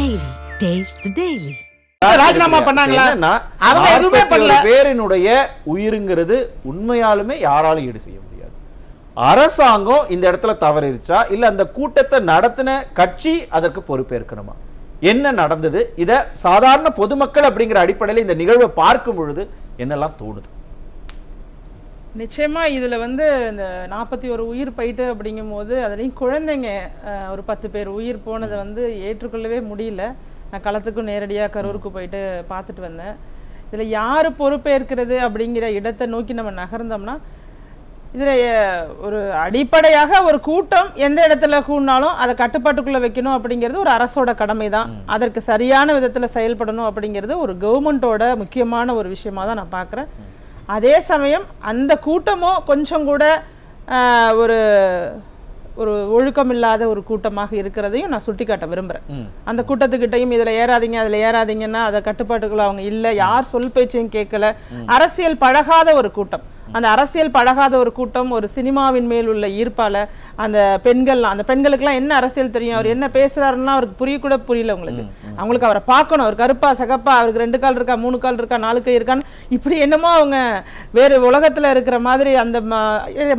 Daily. Taste the Daily. ராஜினாமா பண்ணாங்களா? அவங்க எதுவுமே பண்ணல. பேரினுடைய உயிருங்கிறது உண்மையாலுமே யாராலும் ஈடு செய்ய முடியாது. அரசாங்கம் இந்த இடத்துல தவறிருச்சா இல்ல அந்த கூட்டத்தை நடத்தின கட்சி அதற்கு பொறுப்பேற்கணுமா? என்ன நடந்தது? இத சாதாரண பொதுமக்கள் அப்படிங்கிற அடிப்படையில் இந்த நிகழ்வை பார்க்கும் பொழுது என்னெல்லாம் தோணுது? நிச்சயமா இதுல வந்து இந்த 41 உயிர் போயிட்டு அப்படிங்கும்போது அதுலேயும் குழந்தைங்க ஒரு 10 பேர் உயிர் போனதை வந்து ஏற்றுக்கொள்ளவே முடியல. நான் களத்துக்கும் நேரடியாக கரூருக்கு போயிட்டு பார்த்துட்டு வந்தேன். இதில் யார் பொறுப்பேற்கிறது அப்படிங்கிற இடத்தை நோக்கி நம்ம நகர்ந்தோம்னா இதில் ஒரு அடிப்படையாக ஒரு கூட்டம் எந்த இடத்துல கூடினாலும் அதை கட்டுப்பாட்டுக்குள்ளே வைக்கணும் அப்படிங்கிறது ஒரு அரசோட கடமை தான். அதற்கு சரியான விதத்தில் செயல்படணும் அப்படிங்கிறது ஒரு கவர்மெண்ட்டோட முக்கியமான ஒரு விஷயமா தான் நான் பார்க்குறேன். அதே சமயம் அந்த கூட்டமும் கொஞ்சம் கூட ஒரு ஒரு ஒழுக்கம் இல்லாத ஒரு கூட்டமாக இருக்கிறதையும் நான் சுட்டிக்காட்ட விரும்புகிறேன். அந்த கூட்டத்துக்கிட்டையும் இதில் ஏறாதீங்க அதில் ஏறாதீங்கன்னா அதை கட்டுப்பாட்டுக்குள்ள அவங்க இல்லை, யார் சொல் பேச்சையும் கேட்கல, அரசியல் பழகாத ஒரு கூட்டம். அந்த அரசியல் பழகாத ஒரு கூட்டம் ஒரு சினிமாவின் மேல் உள்ள ஈர்ப்பால அந்த பெண்களுக்கெல்லாம் என்ன அரசியல் தெரியும், அவர் என்ன பேசுறாருன்னா அவருக்கு கூட புரியல. அவங்களுக்கு அவரை பார்க்கணும், அவர் கருப்பா சகப்பா, அவருக்கு 2 கால் இருக்கா 3 கால் இருக்கா 4 கை இருக்கான்னு இப்படி என்னமோ அவங்க வேறு உலகத்துல இருக்கிற மாதிரி அந்த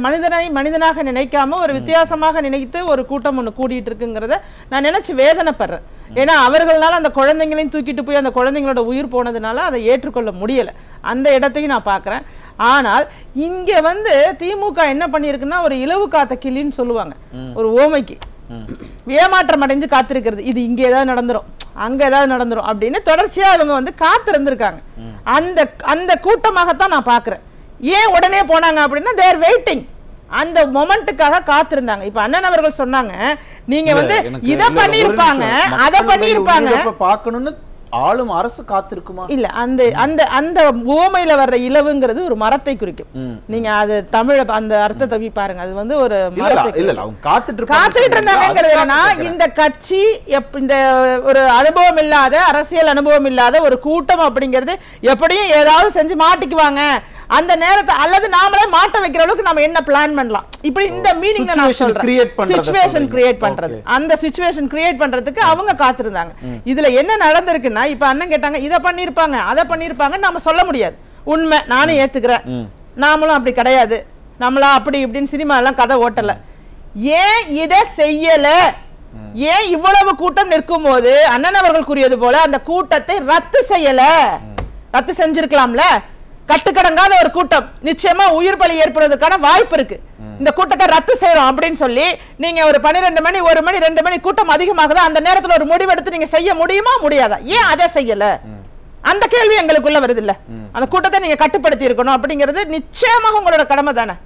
மனிதனாக நினைக்காம ஒரு வித்தியாசமாக நினைத்து ஒரு கூட்டம் ஒன்று கூடிட்டு இருக்குங்கிறத நான் நினைச்சு வேதனைப்படுறேன். ஏன்னா அவர்களால அந்த குழந்தைங்களையும் தூக்கிட்டு போய் அந்த குழந்தைங்களோட உயிர் போனதுனால அதை ஏற்றுக்கொள்ள முடியல. அந்த இடத்தையும் நான் பார்க்குறேன். ஆனால் இங்க வந்து திமுக என்ன பண்ணியிருக்குன்னா ஒரு இலவு காத்த கிளின்னு சொல்லுவாங்க, ஒரு ஓமைக்கு ஏமாற்றம் அடைஞ்சு காத்திருக்கிறது. இது இங்க ஏதாவது நடந்துரும் அங்க ஏதாவது நடந்துரும் அப்படின்னு தொடர்ச்சியா இவங்க வந்து காத்திருந்திருக்காங்க. அந்த கூட்டமாகத்தான் நான் பார்க்கிறேன். ஏன் உடனே போனாங்க அப்படின்னா தேர் வெயிட்டிங், அந்த மொமெண்ட்டுக்காக காத்திருந்தாங்க. இப்ப அண்ணன் அவர்கள் சொன்னாங்க நீங்க வந்து இத பண்ணிருப்பாங்க அத பண்ணிருப்பாங்க பார்க்கணும்னு ஆளும் அரசு காத்திருக்குமா? இல்ல, அந்த அந்த அந்த ஓமையில வர்ற இலவுங்கிறது ஒரு மரத்தை குறிக்கும். நீங்க அது தமிழ அந்த அர்த்தத்தை பாருங்க, அது வந்து ஒரு காத்துட்டு இருந்தாங்கன்னா இந்த கட்சி இந்த ஒரு அனுபவம் இல்லாத அரசியல் அனுபவம் இல்லாத ஒரு கூட்டம் அப்படிங்கிறது எப்படியும் ஏதாவது செஞ்சு மாட்டிக்குவாங்க அந்த நேரத்தை, அல்லது நாமளே மாட்ட வைக்கிற அளவுக்கு நம்ம என்ன பிளான் பண்ணலாம். இப்படி இந்த மீனிங் நான் சொல்றேன், சிச்சுவேஷன் கிரியேட் பண்றது, அந்த சிச்சுவேஷன் கிரியேட் பண்றதுக்கு அவங்க காத்திருந்தாங்க. இதுல என்ன நடந்திருக்குன்னா இப்ப அண்ணன் கேட்டாங்க இதை பண்ணிருப்பாங்க அதை பண்ணிருப்பாங்கன்னு நாம சொல்ல முடியாது. உண்மை, நானும் ஏத்துக்கிறேன். நாமளும் அப்படி கிடையாது, நம்மளா அப்படி இப்படின்னு சினிமா எல்லாம் கதை ஓட்டல. ஏன் இதை செய்யல, ஏன் இவ்வளவு கூட்டம் நிற்கும் போது அண்ணன் அவர்கள் கூறியது போல அந்த கூட்டத்தை ரத்து செய்யல? ரத்து செஞ்சிருக்கலாம்ல. கட்டுக்கடங்காத ஒரு கூட்டம், நிச்சயமா உயிர் பலி ஏற்படுவதற்கான வாய்ப்பு இருக்கு. இந்த கூட்டத்தை ரத்து செய்யறோம் அப்படின்னு சொல்லி நீங்க ஒரு 12 மணி 1 மணி 2 மணி கூட்டம் அதிகமாகுது, அந்த நேரத்தில் ஒரு முடிவெடுத்து நீங்க செய்ய முடியுமா முடியாதா? ஏன் அதை செய்யல? அந்த கேள்வி எங்களுக்குள்ள வருது இல்ல. அந்த கூட்டத்தை நீங்க கட்டுப்படுத்தி இருக்கணும் அப்படிங்கிறது நிச்சயமாக உங்களோட கடமை தானே.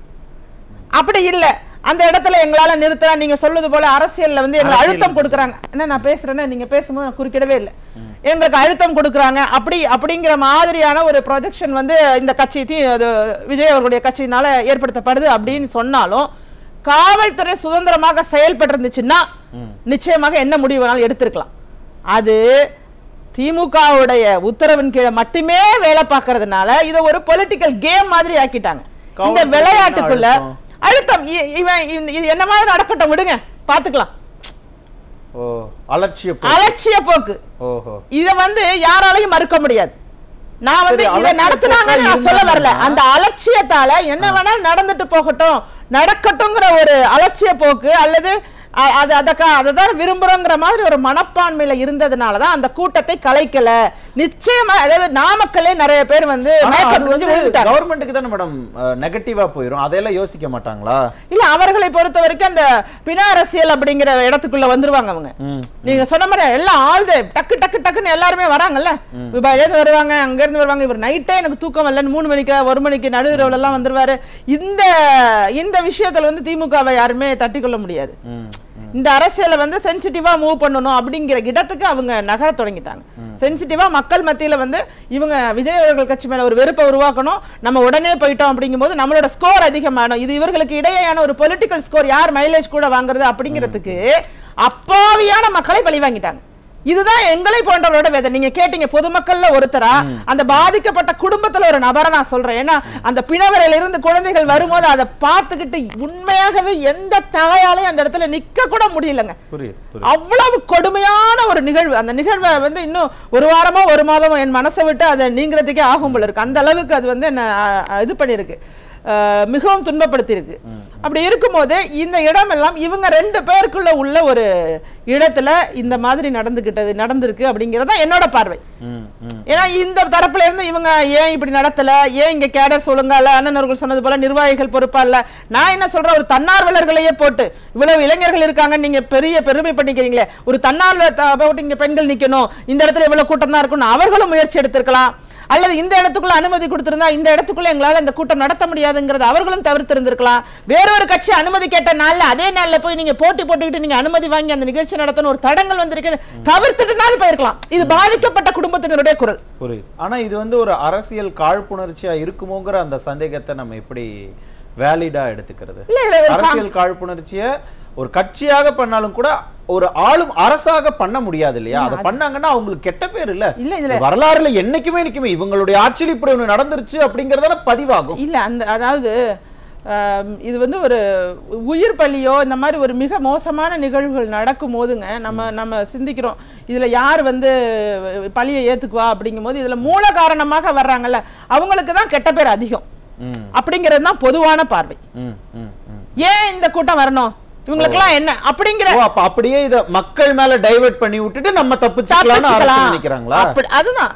அப்படி இல்ல, அந்த இடத்துல எங்களால நிறுத்தலாம். நீங்க சொல்லுது போல அரசியல்ல வந்து எங்களுக்கு அழுத்தம் கொடுக்குறாங்க. என்ன நான் பேசுறேன்னா நீங்க பேசும்போது நான் குறுக்கிடவே இல்லை, எங்களுக்கு அழுத்தம் கொடுக்குறாங்க அப்படிங்கிற மாதிரியான ஒரு ப்ரொஜெக்ஷன் வந்து இந்த கட்சி விஜய் அவர்களுடைய கட்சியினால ஏற்படுத்தப்படுது அப்படின்னு சொன்னாலும் காவல்துறை சுதந்திரமாக செயல்பட்டு இருந்துச்சுன்னா நிச்சயமாக என்ன முடிவு வேணாலும் எடுத்திருக்கலாம். அது திமுகவுடைய உத்தரவின் கீழே மட்டுமே வேலை பார்க்கறதுனால இதை ஒரு பொலிட்டிக்கல் கேம் மாதிரி ஆக்கிட்டாங்க. இந்த விளையாட்டுக்குள்ள அழுத்தம் இது என்ன மாதிரி நடக்கட்டும் விடுங்க பாத்துக்கலாம். அலட்சிய போக்கு இத வந்து யாராலையும் மறுக்க முடியாது. நான் வந்து இதை நடத்தினாங்கன்னு நான் சொல்ல வரல. அந்த அலட்சியத்தால என்ன வேணாலும் நடந்துட்டு போகட்டும் நடக்கட்டும்ங்கிற ஒரு அலட்சிய போக்கு அல்லது அததான் விரும்புறோங்கிற மாதிரி ஒரு மனப்பான்மையில இருந்ததுனாலதான் அந்த கூட்டத்தை கலைக்கல. நிச்சயமா அதாவது நாமக்கல்லே நிறைய பேர் வந்து கவர்மெண்ட்டுக்கு தான் மேடம் நெகட்டிவா போயிரும், அதையெல்லாம் யோசிக்க மாட்டாங்களா? இல்ல, அவர்களை பொறுத்த வரைக்கும் அந்த பின அரசியல் அப்படிங்கிற இடத்துக்குள்ள வந்துருவாங்க. அவங்க நீங்க சொன்ன மாதிரி எல்லாம் ஆழ்ந்து டக்கு டக்கு டக்குன்னு எல்லாருமே வராங்கல்ல, இருந்து வருவாங்க அங்க இருந்து வருவாங்க. இவர் நைட்டே எனக்கு தூக்கம் வரலன்னு 3 மணிக்கு 1 மணிக்கு நடுவிரவுல எல்லாம் வந்துருவாரு. இந்த விஷயத்துல வந்து திமுகவை யாருமே தட்டிக்கொள்ள முடியாது. இந்த அரசியலை வந்து சென்சிட்டிவா மூவ் பண்ணணும் அப்படிங்கிற இடத்துக்கு அவங்க நகர தொடங்கிட்டாங்க. சென்சிட்டிவா மக்கள் மத்தியில வந்து இவங்க விஜய் அவர்கள் கட்சி மேல ஒரு வெறுப்பை உருவாக்கணும், நம்ம உடனே போயிட்டோம் அப்படிங்கும்போது நம்மளோட ஸ்கோர் அதிகமானோம், இது இவர்களுக்கு இடையேயான ஒரு பொலிட்டிக்கல் ஸ்கோர், யார் மைலேஜ் கூட வாங்குறது அப்படிங்கிறதுக்கு அப்பாவியான மக்களை பழி வாங்கிட்டாங்க. இதுதான் எங்களை போன்றவரோட வேதனை. நீங்க கேட்டீங்க பொதுமக்கள்ல ஒருத்தரா, அந்த பாதிக்கப்பட்ட குடும்பத்துல ஒரு நபரை நான் சொல்றேன். ஏன்னா அந்த பிணவரையில இருந்து குழந்தைகள் வரும்போது அதை பார்த்துக்கிட்டு உண்மையாகவே எந்த தாயாலையும் அந்த இடத்துல நிக்க கூட முடியலங்க. அவ்வளவு கொடுமையான ஒரு நிகழ்வு. அந்த நிகழ்வை வந்து இன்னும் ஒரு வாரமோ ஒரு மாதமோ என் மனசை விட்டு அதை நீங்கிறதுக்கே ஆகும் போல இருக்கு. அந்த அளவுக்கு அது வந்து என்ன இது பண்ணிருக்கு, மிகவும் துன்பப்படுத்தி இருக்கு. அப்படி இருக்கும்போது இந்த இடமெல்லாம் இவங்க 2 பேருக்குள்ள உள்ள ஒரு இடத்துல இந்த மாதிரி நடந்திருக்கு அப்படிங்கறத என்னோட பார்வை. ஏன்னா இந்த தரப்புல இருந்து இவங்க ஏன் இப்படி நடத்தல, ஏன் இங்க கேடர் சொல்லுங்க இல்ல, அண்ணன் அவர்கள் சொன்னது போல நிர்வாகிகள் பொறுப்பா இல்ல. நான் என்ன சொல்றேன், ஒரு தன்னார்வலர்களையே போட்டு இவ்வளவு இளைஞர்கள் இருக்காங்க, நீங்க பெரிய பெருமை பண்ணிக்கிறீங்களே, ஒரு தன்னார்வலர் போட்டு இங்க பெண்கள் நிக்கணும், இந்த இடத்துல இவ்வளவு கூட்டம் தான் இருக்கணும், அவர்களும் முயற்சி எடுத்திருக்கலாம். அல்லது இந்த இடத்துக்குள்ள அனுமதி கொடுத்திருந்தா இந்த இடத்துக்குள்ள எங்களால இந்த கூட்டம் நடத்த முடியாதுங்கிறது அவர்களும் தவிர்த்திருந்திருக்கலாம். வேறொரு கட்சி அனுமதி கேட்ட நாள்ல அதே நாள்ல போய் நீங்க போட்டி போட்டுக்கிட்டு நீங்க அனுமதி வாங்கி அந்த நிகழ்ச்சி நடத்தணும் ஒரு தடங்கள் வந்திருக்கு, தவிர்த்துட்டு போயிருக்கலாம். இது பாதிக்கப்பட்ட குடும்பத்தினருடைய குரல். புரியுது. ஆனா இது வந்து ஒரு அரசியல் காழ்ப்புணர்ச்சியா இருக்குமோங்கிற அந்த சந்தேகத்தை நம்ம எப்படி வேலிடா எடுத்துக்கிறது? அரசியல் காழ்ப்புணர்ச்சியை ஒரு கட்சியாக பண்ணாலும் கூட ஒரு ஆளும் அரசாக பண்ண முடியாது இல்லையா? அதை பண்ணாங்கன்னா அவங்களுக்கு கெட்ட பேர் இல்ல, வரலாறுல என்னைக்குமே இவங்களுடைய ஆட்சியில் இப்படி ஒண்ணு நடந்துருச்சு அப்படிங்கறதான பதிவாகும் இல்ல. அந்த அதாவது இது வந்து ஒரு உயிர் பலியோ இந்த மாதிரி ஒரு மிக மோசமான நிகழ்வுகள் நடக்கும் போதுங்க நம்ம சிந்திக்கிறோம், இதுல யார் வந்து பழியை ஏத்துக்குவா அப்படிங்கும் போது இதுல மூல காரணமாக வர்றாங்கல்ல அவங்களுக்கு தான் கெட்ட பேர் அதிகம் அப்படிங்கிறது தான் பொதுவான பார்வை. ஏன் இந்த கூட்டம் வரணும், இவங்களுக்கெல்லாம் என்ன அப்படிங்கிற அப்படியே இத மக்கள் மேல டைவர்ட் பண்ணி விட்டுட்டு நம்ம தப்பிச்சுக்கலாம்னு நினைக்கிறாங்களா? அதுதான்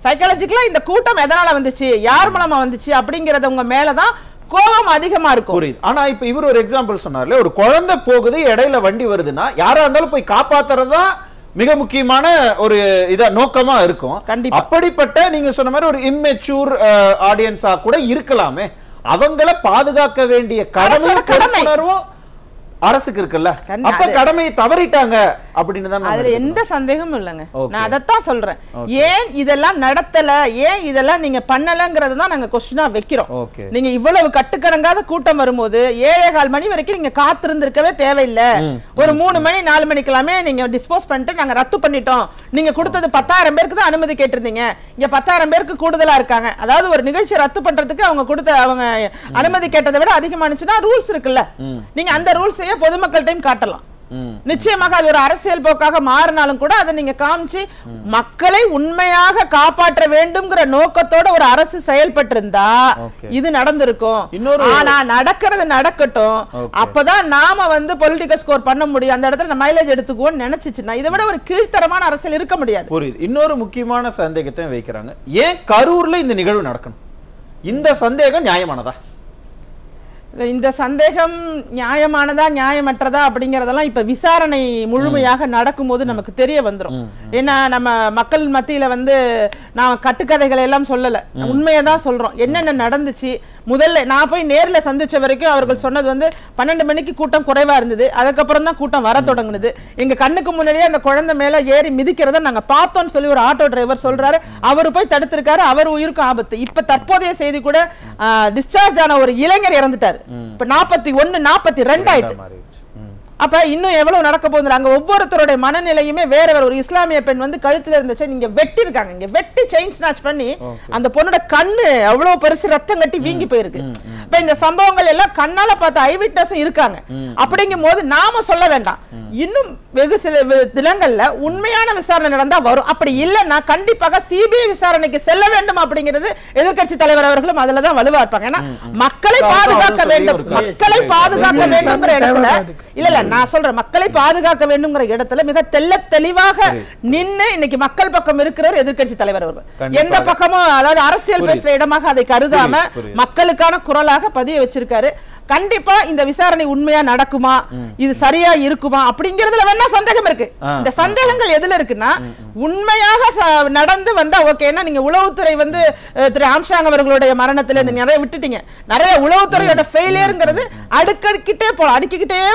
சைக்காலஜிக்கலா இந்த கூட்டம் எதனால வந்துச்சு, யார் மூலமா வந்துச்சு அப்படிங்கறது உங்க மேலதான் கோபம் அதிகமா இருக்கும். புரியுது. ஆனா இப்ப இவர் ஒரு எக்ஸாம்பிள் சொன்னார்ல, ஒரு குழந்தை போகுது இடையில வண்டி வருதுன்னா யாரா இருந்தாலும் போய் காப்பாத்துறதா மிக முக்கியமான ஒரு நோக்கமா இருக்கும். அப்படிப்பட்ட நீங்க சொன்ன மாதிரி ஒரு இம்மெச்சூர் ஆடியன்ஸா கூட இருக்கலாமே, அவங்கள பாதுகாக்க வேண்டிய கடமையும் அரசுக்கு இருக்குல்ல, அப்ப கடமையை தவறிட்டாங்க அப்படின்னு தான். அதுல எந்த சந்தேகமும் இல்லைங்க. நான் அதைத்தான் சொல்றேன், ஏன் இதெல்லாம் நடத்தல, ஏன் இதெல்லாம் நீங்க பண்ணலங்கிறது தான் நாங்க கொஸ்டினா வைக்கிறோம். நீங்க இவ்வளவு கட்டுக்கடங்காத கூட்டம் வரும்போது 7:15 மணி வரைக்கும் நீங்க காத்திருந்திருக்கவே தேவையில்லை. ஒரு 3 மணி 4 மணிக்கெல்லாமே நீங்க டிஸ்போஸ் பண்ணிட்டு நாங்க ரத்து பண்ணிட்டோம். நீங்க கொடுத்தது 10,000 பேருக்கு தான் அனுமதி கேட்டிருந்தீங்க, இங்க 10,000 பேருக்கு கூடுதலா இருக்காங்க. அதாவது ஒரு நிகழ்ச்சியை ரத்து பண்றதுக்கு அவங்க அனுமதி கேட்டதை விட அதிகமானுச்சுன்னா ரூல்ஸ் இருக்குல்ல, நீங்க அந்த ரூல்ஸ் பொதுமக்கள்கிட்டையும் காட்டலாம். நிச்சயமாக அது ஒரு அரசியல் போக்காக மாறினாலும் கூட அதை நீங்க காமிச்சு மக்களை உண்மையாக காப்பாற்ற வேண்டும்ங்கிற நோக்கத்தோட ஒரு அரசு செயல்பட்டு இருந்தா இது நடந்திருக்கும். ஆனா நடக்கிறது நடக்கட்டும், அப்பதான் நாம வந்து பொலிட்டிக்கல் ஸ்கோர் பண்ண முடியும், அந்த இடத்துல மைலேஜ் எடுத்துக்குவோம் நினைச்சுச்சுன்னா இதை விட ஒரு கீழ்த்தரமான அரசியல் இருக்க முடியாது. புரியுது. இன்னொரு முக்கியமான சந்தேகத்தை வைக்கிறாங்க, ஏன் கரூர்ல இந்த நிகழ்வு நடக்கணும்? இந்த சந்தேகம் நியாயமானதா? இந்த சந்தேகம் நியாயமானதா நியாயமற்றதா அப்படிங்கறதெல்லாம் இப்ப விசாரணை முழுமையாக நடக்கும்போது நமக்கு தெரிய வந்துரும். ஏன்னா நம்ம மக்கள் மத்தியில வந்து நான் கட்டுக்கதைகளை எல்லாம் சொல்லல, உண்மையதான் சொல்றோம். என்னென்ன நடந்துச்சு முதல்ல நான் போய் நேர்ல சந்திச்ச வரைக்கும் அவர்கள் சொன்னது வந்து 12 மணிக்கு கூட்டம் குறைவா இருந்தது, அதுக்கப்புறம் தான் கூட்டம் வர தொடங்குனது. எங்க கண்ணுக்கு முன்னாடியே அந்த குழந்தை மேல ஏறி மிதிக்கிறத நாங்க பார்த்தோம்னு சொல்லி ஒரு ஆட்டோ டிரைவர் சொல்றாரு. அவர் போய் தடுத்திருக்காரு, அவர் உயிருக்கு ஆபத்து. இப்ப தற்போதைய செய்தி கூட டிஸ்சார்ஜ் ஆன ஒரு இளைஞர் இறந்துட்டாரு. இப்ப 41 42 ஆயிட்டு. அப்ப இன்னும் எவ்வளவு நடக்க போகுது? அங்க ஒவ்வொருத்தருடைய மனநிலையுமே வேற வேற. ஒரு இஸ்லாமிய பெண் வந்து கழுத்துல இருந்துச்சு, நீங்க வெட்டி இருக்காங்க, இங்க வெட்டி செயின் ஸ்நாச் பண்ணி அந்த பொண்ணோட கண்ணு அவ்வளவு பெருசு ரத்தம் கட்டி வீங்கி போயிருக்கு. இப்ப இந்த சம்பவங்கள் எல்லாம் கண்ணால பார்த்த ஐ விட்னஸும் இருக்காங்க. அப்படிங்கும் போது நாம சொல்ல வேண்டாம், இன்னும் வெகு சில தினங்கள்ல உண்மையான விசாரணை நடந்தா வரும். அப்படி இல்லைன்னா கண்டிப்பாக சிபிஐ விசாரணைக்கு செல்ல வேண்டும் அப்படிங்கிறது எதிர்கட்சி தலைவர் அவர்களும் அதுலதான் வலுவா இருப்பாங்க. ஏன்னா மக்களை பாதுகாக்க வேண்டும், மக்களை பாதுகாக்க வேண்டும்ங்கிற இடத்துல இல்ல நான் சொல்றேன், மக்களை பாதுகாக்க வேண்டும்ங்கிற இடத்துல மிக தெளிவாக நின்னு இன்னைக்கு மக்கள் பக்கம் இருக்கிற எதிர்கட்சி தலைவர் அவர்கள் எந்த பக்கமும், அதாவது அரசியல் பேசுற இடமாக அதை கருதாம மக்களுக்கான குரலாக பதிய வச்சிருக்காரு. கண்டிப்பா இந்த விசாரணை உண்மையா நடக்குமா, இது சரியா இருக்குமா அப்படிங்கறதுல வேணா சந்தேகம் இருக்கு. இந்த சந்தேகங்கள் எதுல இருக்குன்னா உண்மையாக நடந்து வந்தா ஓகேன்னா, நீங்க உளவுத்துறை வந்து திரு ஆம்ஸ்ட்ராங் அவர்களுடைய மரணத்துல நிறைய விட்டுட்டீங்க, நிறைய உளவுத்துறையோட ஃபெயிலியர்ங்கிறது அடுக்கிக்கிட்டே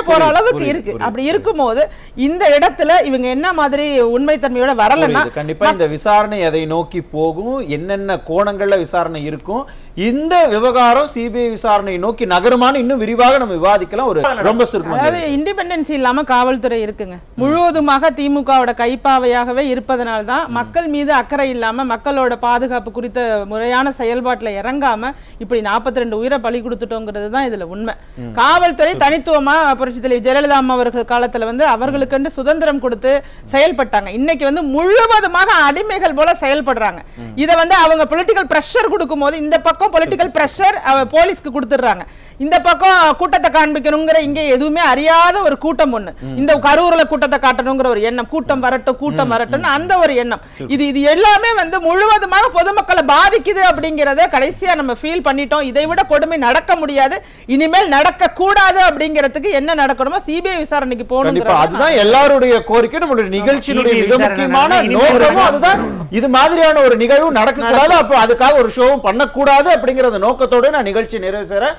போற அளவுக்கு இருக்கு. அப்படி இருக்கும்போது இந்த இடத்துல இவங்க என்ன மாதிரி உண்மை தன்மையோட வரலன்னா கண்டிப்பா இந்த விசாரணை எதை நோக்கி போகும், என்னென்ன கோணங்கள்ல விசாரணை இருக்கும், இந்த விவகாரம் சிபிஐ விசாரணை நோக்கி நகருமான்னு இன்னும் விரிவாக நம்ம விவாதிக்கலாம். ஒரு ரொம்ப அதாவது இண்டிபெண்டன்சி இல்லாம காவல்துறை இருக்குங்க. முழுவதுமாக திமுகவோட கைப்பாவையாகவே இருப்பதனால தான் மக்கள் மீது அக்கறை இல்லாம மக்களோட பாதுகாப்பு குறித்த முறையான செயல்பாட்டுல இறங்காம இப்படி 42 உயிரை பலி கொடுத்துட்டோங்கிறது தான் இதுல உண்மை. காவல்துறை தனித்துவமா புரட்சி தலைவி ஜெயலலிதா அம்மா அவர்கள் காலத்துல வந்து அவர்களுக்கு சுதந்திரம் கொடுத்து செயல்பட்டாங்க. இன்னைக்கு வந்து முழுவதுமாக அடிமைகள் போல செயல்படுறாங்க. இத வந்து அவங்க பொலிட்டிக்கல் பிரஷர் கொடுக்கும் போது இந்த பக்கம் பொலிட்டிக்கல் பிரஷர் போலீஸ்க்கு கொடுத்துடுறாங்க, இந்த பக்கம் கூட்டத்தை காண்பிக்கணுங்கிற இங்க எதுவுமே அறியாத ஒரு கூட்டம் ஒண்ணு, இந்த கரூர்ல கூட்டத்தை காட்டணுங்கிற ஒரு எண்ணம், கூட்டம் வரட்டும் அந்த ஒரு எண்ணம், இது எல்லாமே வந்து முழுவதுமாக பொதுமக்களை பாதிக்குது அப்படிங்கறத கடைசியா நம்ம ஃபீல் பண்ணிட்டோம். இதை விட கொடுமை நடக்க முடியாது, இனிமேல் நடக்க கூடாது அப்படிங்கிறதுக்கு என்ன நடக்கணுமோ சிபிஐ விசாரணைக்கு போகணும். அதுதான் எல்லாருடைய கோரிக்கை. நம்மளுடைய நிகழ்ச்சியினுடைய மிக முக்கியமான நோக்கமும் அதுதான். இது மாதிரியான ஒரு நிகழ்வு நடக்க கூடாது, அப்ப அதுக்காக ஒரு ஷோவும் பண்ணக்கூடாது அப்படிங்கிற நோக்கத்தோட நான் நிகழ்ச்சி நிறைவு செய்றேன்.